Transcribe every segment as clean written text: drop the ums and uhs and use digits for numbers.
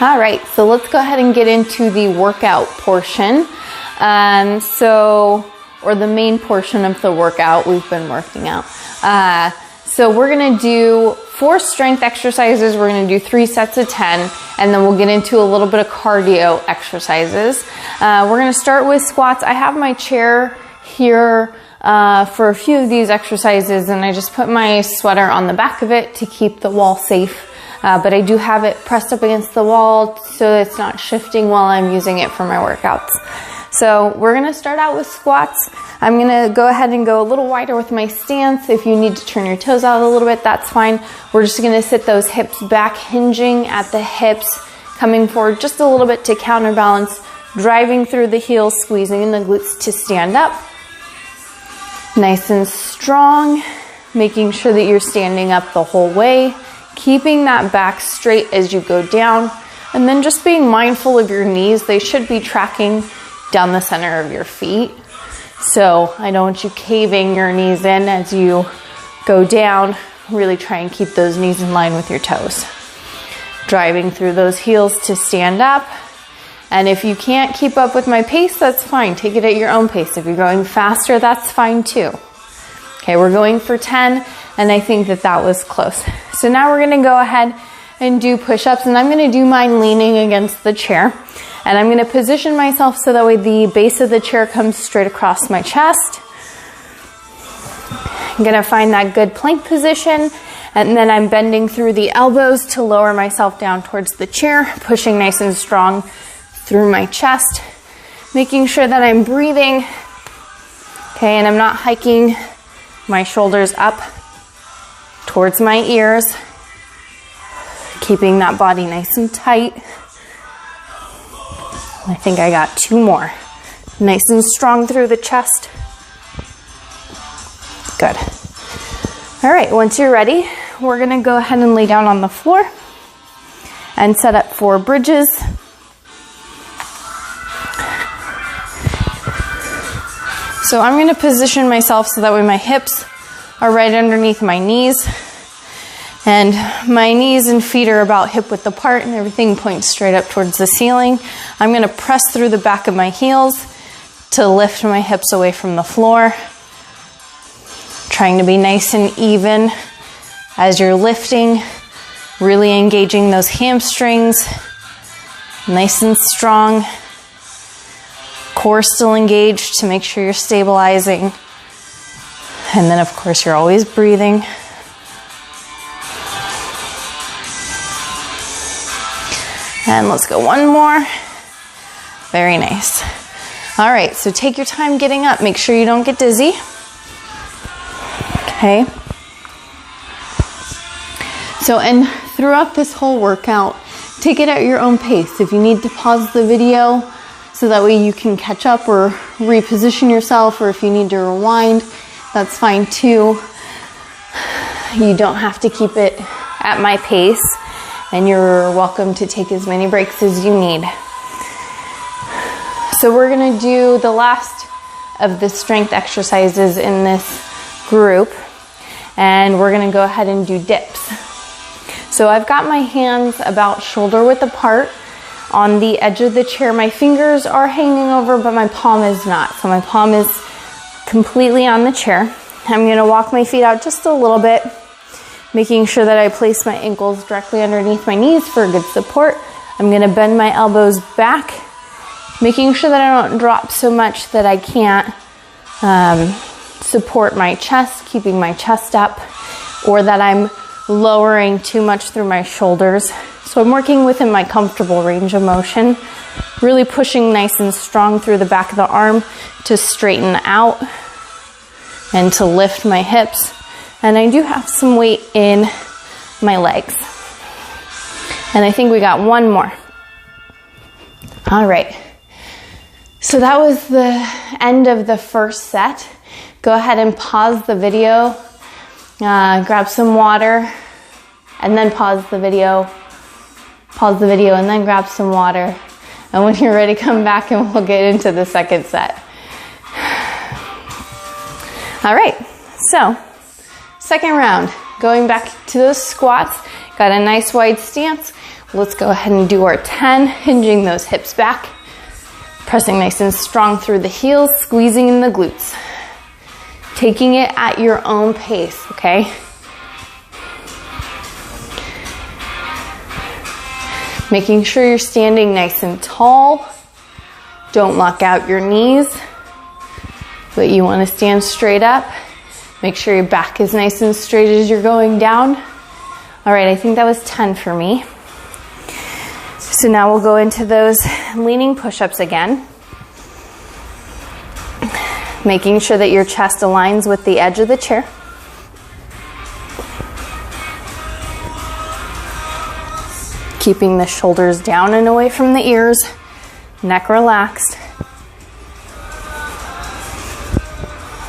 All right, so let's go ahead and get into the workout portion. Or the main portion of the workout we've been working out. So we're gonna do 4 strength exercises. We're gonna do 3 sets of 10, and then we'll get into a little bit of cardio exercises. We're gonna start with squats. I have my chair here for a few of these exercises, and I just put my sweater on the back of it to keep the wall safe. But I do have it pressed up against the wall so it's not shifting while I'm using it for my workouts. So we're gonna start out with squats. I'm gonna go ahead and go a little wider with my stance. If you need to turn your toes out a little bit, that's fine. We're just gonna sit those hips back, hinging at the hips, coming forward just a little bit to counterbalance, driving through the heels, squeezing in the glutes to stand up. Nice and strong, making sure that you're standing up the whole way, keeping that back straight as you go down, and then just being mindful of your knees. They should be tracking down the center of your feet. So I don't want you caving your knees in as you go down. Really try and keep those knees in line with your toes. Driving through those heels to stand up. And if you can't keep up with my pace, that's fine. Take it at your own pace. If you're going faster, that's fine too. Okay, we're going for 10, and I think that was close. So now we're gonna go ahead and do push-ups, and I'm gonna do mine leaning against the chair. And I'm gonna position myself so that way the base of the chair comes straight across my chest. I'm gonna find that good plank position, and then I'm bending through the elbows to lower myself down towards the chair, pushing nice and strong through my chest, making sure that I'm breathing, okay, and I'm not hiking my shoulders up towards my ears, keeping that body nice and tight. I think I got 2 more. Nice and strong through the chest. Good. All right, once you're ready, we're gonna go ahead and lay down on the floor and set up 4 bridges. So I'm gonna position myself so that way my hips are right underneath my knees, and my knees and feet are about hip width apart, and everything points straight up towards the ceiling. I'm gonna press through the back of my heels to lift my hips away from the floor. Trying to be nice and even as you're lifting, really engaging those hamstrings, nice and strong. Core still engaged to make sure you're stabilizing. And then of course you're always breathing. And let's go one more. Very nice. All right, so take your time getting up. Make sure you don't get dizzy. Okay. So, and throughout this whole workout, take it at your own pace. If you need to pause the video so that way you can catch up or reposition yourself, or if you need to rewind, that's fine too. You don't have to keep it at my pace, and you're welcome to take as many breaks as you need. So we're gonna do the last of the strength exercises in this group, and we're gonna go ahead and do dips. So I've got my hands about shoulder width apart on the edge of the chair. My fingers are hanging over, but my palm is not. So my palm is completely on the chair. I'm gonna walk my feet out just a little bit, making sure that I place my ankles directly underneath my knees for good support. I'm gonna bend my elbows back, making sure that I don't drop so much that I can't support my chest, keeping my chest up, or that I'm lowering too much through my shoulders. So I'm working within my comfortable range of motion, really pushing nice and strong through the back of the arm to straighten out and to lift my hips. And I do have some weight in my legs. And I think we got one more. All right. So that was the end of the first set. Go ahead and pause the video, grab some water, and then pause the video, and then grab some water. And when you're ready, come back and we'll get into the second set. All right, so second round, going back to those squats, got a nice wide stance. Let's go ahead and do our 10, hinging those hips back, pressing nice and strong through the heels, squeezing in the glutes. Taking it at your own pace, okay? Making sure you're standing nice and tall. Don't lock out your knees, but you want to stand straight up. Make sure your back is nice and straight as you're going down. All right, I think that was 10 for me. So now we'll go into those leaning push-ups again. Making sure that your chest aligns with the edge of the chair. Keeping the shoulders down and away from the ears, neck relaxed.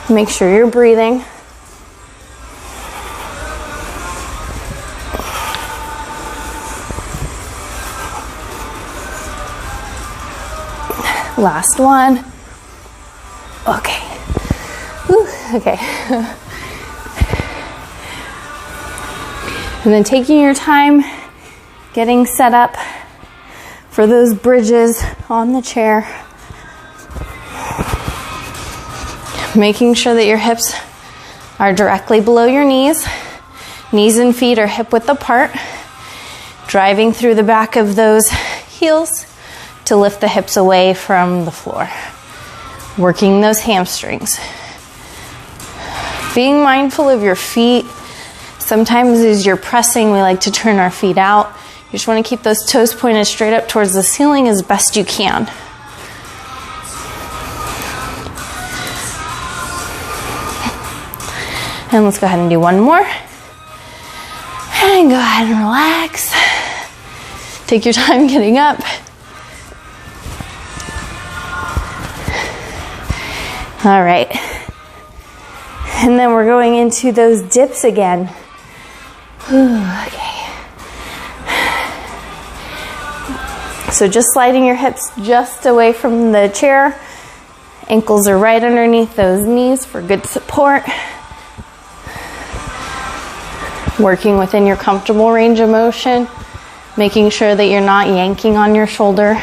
Make sure you're breathing. Last one. Okay. Whew, okay. And then taking your time, getting set up for those bridges on the chair. Making sure that your hips are directly below your knees. Knees and feet are hip width apart. Driving through the back of those heels to lift the hips away from the floor. Working those hamstrings. Being mindful of your feet. Sometimes as you're pressing, we like to turn our feet out. You just want to keep those toes pointed straight up towards the ceiling as best you can. And let's go ahead and do one more. And go ahead and relax. Take your time getting up. All right. And then we're going into those dips again. Okay. So just sliding your hips just away from the chair. Ankles are right underneath those knees for good support. Working within your comfortable range of motion. Making sure that you're not yanking on your shoulder.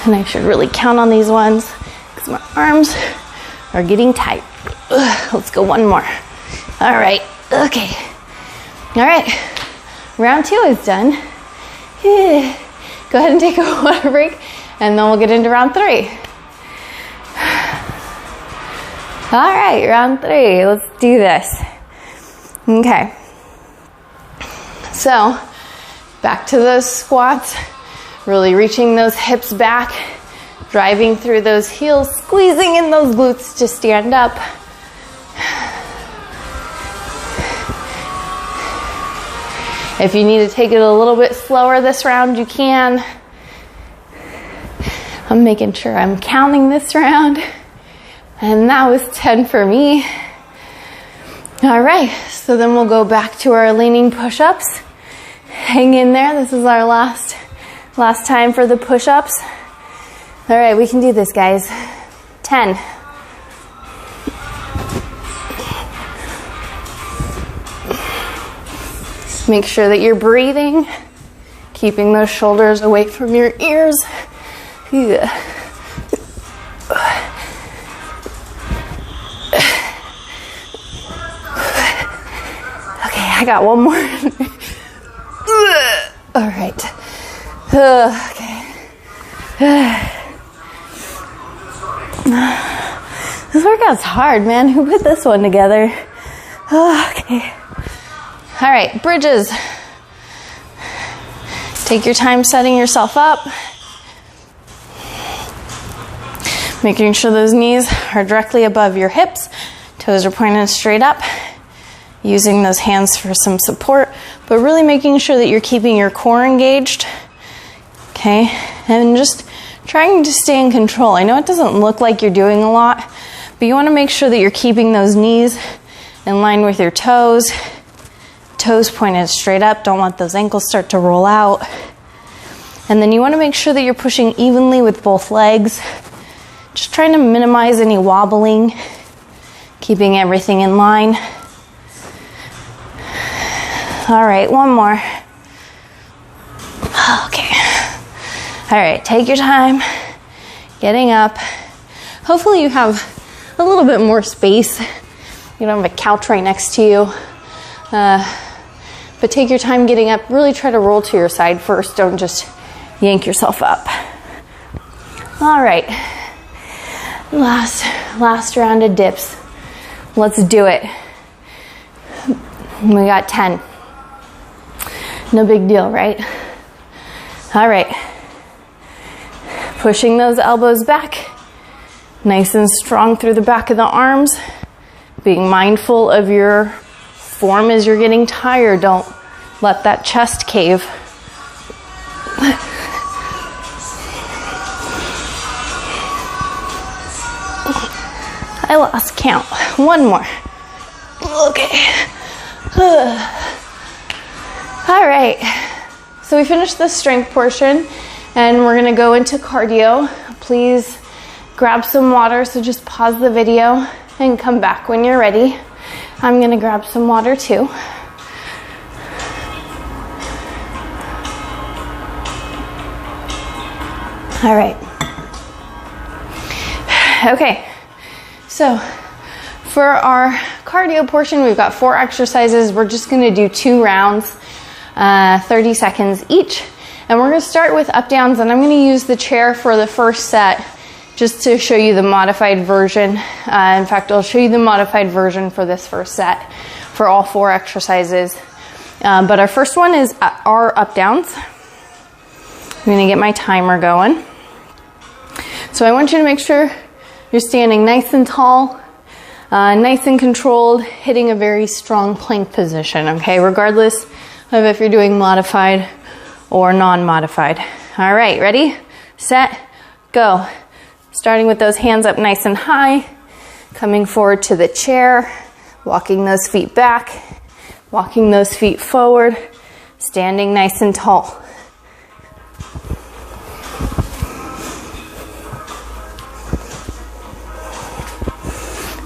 And I should really count on these ones because my arms are getting tight. Let's go one more. All right. Okay. All right. Round 2 is done. Go ahead and take a water break, and then we'll get into round 3. All right, round 3. Let's do this. Okay. So, back to those squats. Really reaching those hips back, driving through those heels, squeezing in those glutes to stand up. If you need to take it a little bit slower this round, you can. I'm making sure I'm counting this round. And that was 10 for me. All right, so then we'll go back to our leaning push-ups. Hang in there. This is our last time for the push-ups. All right, we can do this, guys. 10. Make sure that you're breathing, keeping those shoulders away from your ears. Yeah. Okay, I got one more. All right. Okay. This workout's hard, man. Who put this one together? Okay. All right, bridges. Take your time setting yourself up. Making sure those knees are directly above your hips. Toes are pointed straight up. Using those hands for some support, but really making sure that you're keeping your core engaged. Okay, and just trying to stay in control. I know it doesn't look like you're doing a lot, but you want to make sure that you're keeping those knees in line with your toes. Toes pointed straight up. Don't let those ankles start to roll out. And then you want to make sure that you're pushing evenly with both legs. Just trying to minimize any wobbling, keeping everything in line. All right, one more. Okay. All right, take your time getting up. Hopefully you have a little bit more space. You don't have a couch right next to you. But take your time getting up. Really try to roll to your side first. Don't just yank yourself up. All right. Last round of dips. Let's do it. We got 10. No big deal, right? All right. Pushing those elbows back. Nice and strong through the back of the arms. Being mindful of your form as you're getting tired. Don't let that chest cave. I lost count. One more. Okay. All right. So we finished the strength portion and we're going to go into cardio. Please grab some water. So just pause the video and come back when you're ready. I'm going to grab some water too. All right. Okay. So for our cardio portion, we've got 4 exercises. We're just going to do 2 rounds, 30 seconds each. And we're going to start with up downs, and I'm going to use the chair for the first set just to show you the modified version. In fact, I'll show you the modified version for this first set for all 4 exercises. But our first one is our up downs. I'm going to get my timer going. So I want you to make sure you're standing nice and tall, nice and controlled, hitting a very strong plank position, okay? Regardless of if you're doing modified or non-modified. All right, ready, set, go. Starting with those hands up nice and high, coming forward to the chair, walking those feet back, walking those feet forward, standing nice and tall.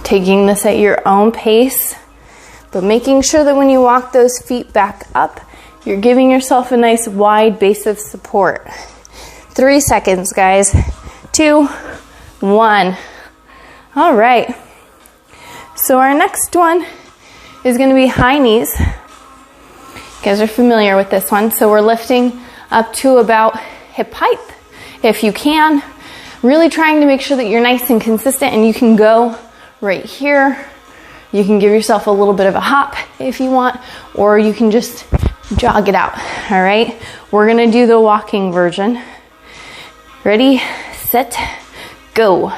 Taking this at your own pace, but making sure that when you walk those feet back up, you're giving yourself a nice wide base of support. 3 seconds, guys. 2, 1. All right. So our next one is going to be high knees. You guys are familiar with this one. So we're lifting up to about hip height, if you can. Really trying to make sure that you're nice and consistent, and you can go right here. You can give yourself a little bit of a hop if you want, or you can just jog it out. All right, we're gonna do the walking version. Ready, set, go.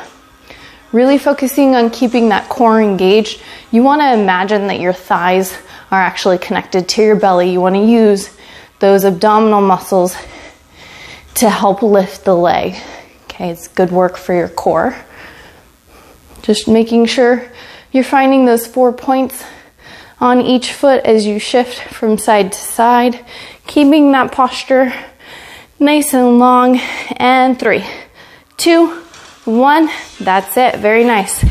Really focusing on keeping that core engaged. You want to imagine that your thighs are actually connected to your belly. You want to use those abdominal muscles to help lift the leg. Okay, it's good work for your core. Just making sure you're finding those 4 points on each foot as you shift from side to side, keeping that posture nice and long. And 3, 2, 1. That's it. Very nice.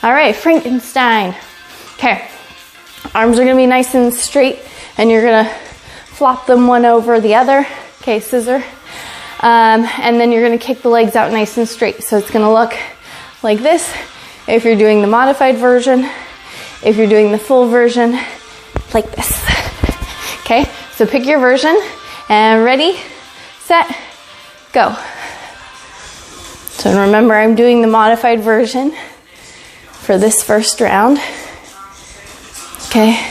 All right, Frankenstein. Okay, arms are gonna be nice and straight, and you're gonna flop them one over the other. Okay, scissor. And then you're gonna kick the legs out nice and straight. So it's gonna look like this. If you're doing the modified version, if you're doing the full version, like this. Okay, so pick your version, and ready, set, go. So remember, I'm doing the modified version for this first round. Okay,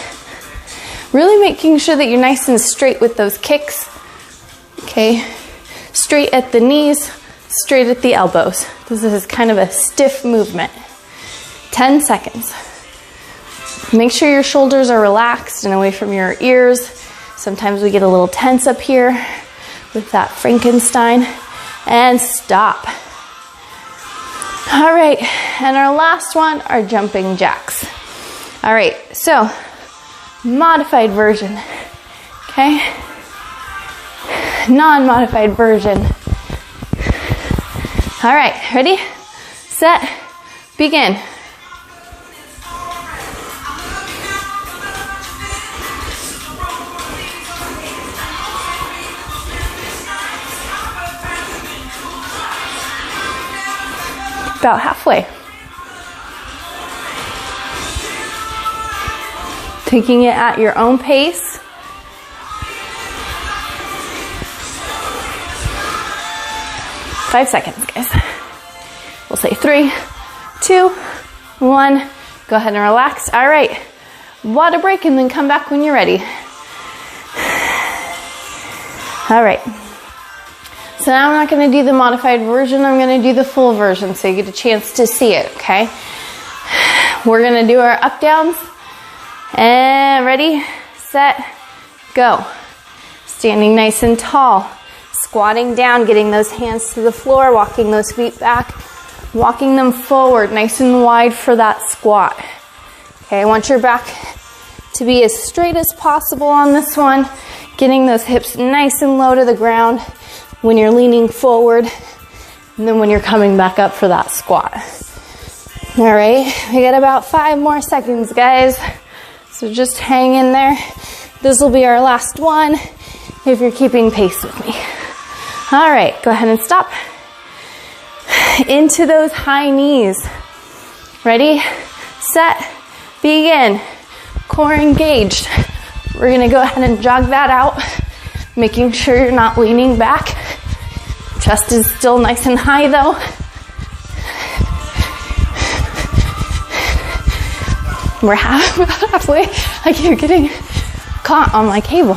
really making sure that you're nice and straight with those kicks. Okay, straight at the knees, straight at the elbows. This is kind of a stiff movement. 10 seconds. Make sure your shoulders are relaxed and away from your ears. Sometimes we get a little tense up here with that Frankenstein. And stop. All right, and our last one are jumping jacks. All right, so modified version, okay? Non-modified version. All right, ready, set, begin. about halfway. Taking it at your own pace. Five seconds, guys. We'll say 3, 2, 1. Go ahead and relax. All right. Water break and then come back when you're ready. All right. So now I'm not going to do the modified version. I'm going to do the full version so you get a chance to see it, okay? We're going to do our up downs. And ready, set, go. Standing nice and tall. Squatting down, getting those hands to the floor, walking those feet back, walking them forward, nice and wide for that squat. Okay, I want your back to be as straight as possible on this one, getting those hips nice and low to the ground when you're leaning forward, and then when you're coming back up for that squat. All right, we got about 5 more seconds, guys. So just hang in there. This will be our last one if you're keeping pace with me. All right, go ahead and stop. Into those high knees. Ready, set, begin. Core engaged. We're gonna go ahead and jog that out, making sure you're not leaning back. Chest is still nice and high though. We're halfway, like you're getting caught on my cable.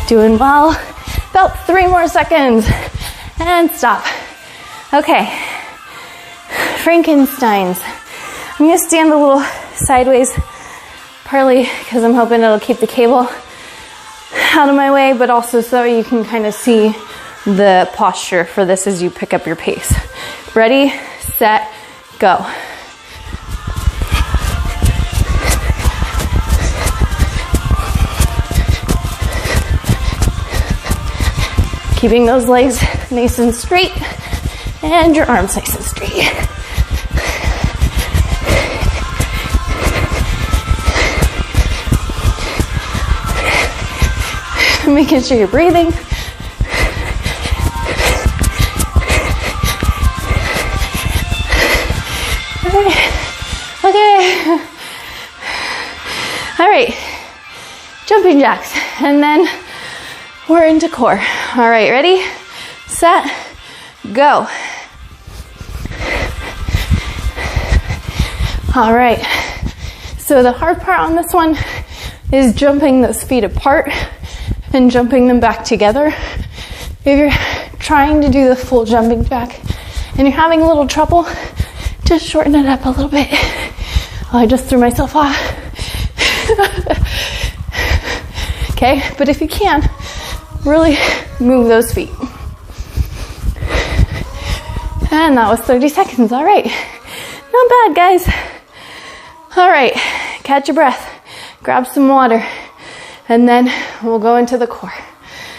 Doing well. About 3 more seconds. And stop. Okay. Frankensteins. I'm going to stand a little sideways, partly because I'm hoping it'll keep the cable out of my way, but also so you can kind of see the posture for this as you pick up your pace. Ready, set, go. Keeping those legs nice and straight and your arms nice and straight. Making sure you're breathing. Okay. All right. Jumping jacks. And then we're into core. All right, ready, set, go. All right. So the hard part on this one is jumping those feet apart and jumping them back together. If you're trying to do the full jumping jack and you're having a little trouble, just shorten it up a little bit. Oh, I just threw myself off. Okay, but if you can, really move those feet. And that was 30 seconds. All right. Not bad, guys. All right. Catch your breath. Grab some water. And then we'll go into the core.